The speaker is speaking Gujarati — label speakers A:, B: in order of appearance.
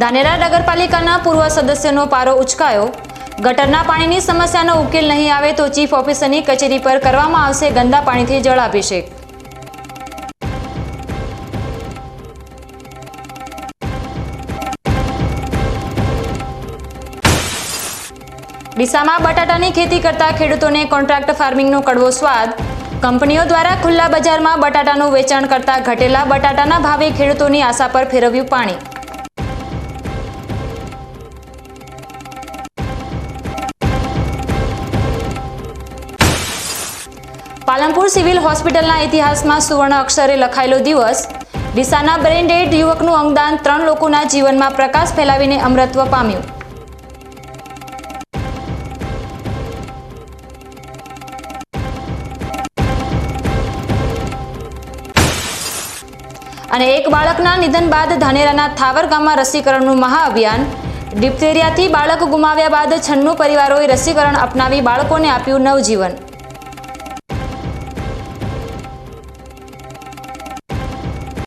A: ધાનેરા નગરપાલિકાના પૂર્વ સદસ્યનો પારો ઉચકાયો। ગટરના પાણીની સમસ્યાનો ઉકેલ નહીં આવે તો ચીફ ઓફિસરની કચેરી પર કરવામાં આવશે ગંદા પાણીથી જળાભિષેક। ડીસામાં બટાટાની ખેતી કરતા ખેડૂતોને કોન્ટ્રાક્ટ ફાર્મિંગનો કડવો સ્વાદ। કંપનીઓ દ્વારા ખુલ્લા બજારમાં બટાટાનું વેચાણ કરતા ઘટેલા બટાટાના ભાવે ખેડૂતોની આશા પર ફેરવ્યું પાણી। પાલનપુર સિવિલ હોસ્પિટલના ઇતિહાસમાં સુવર્ણ અક્ષરે લખાયેલો દિવસ। ડીસાના બ્રેઇન ડેડ યુવકનું અંગદાન 3 લોકોના જીવનમાં પ્રકાશ ફેલાવીને અમરત્વ પામ્યું। અને એક બાળકના નિધન બાદ ધાનેરાના થાવર ગામમાં રસીકરણનું મહાઅભિયાન। ડિપ્થેરિયાથી બાળક ગુમાવ્યા બાદ 96 પરિવારોએ રસીકરણ અપનાવી બાળકોને આપ્યું નવજીવન।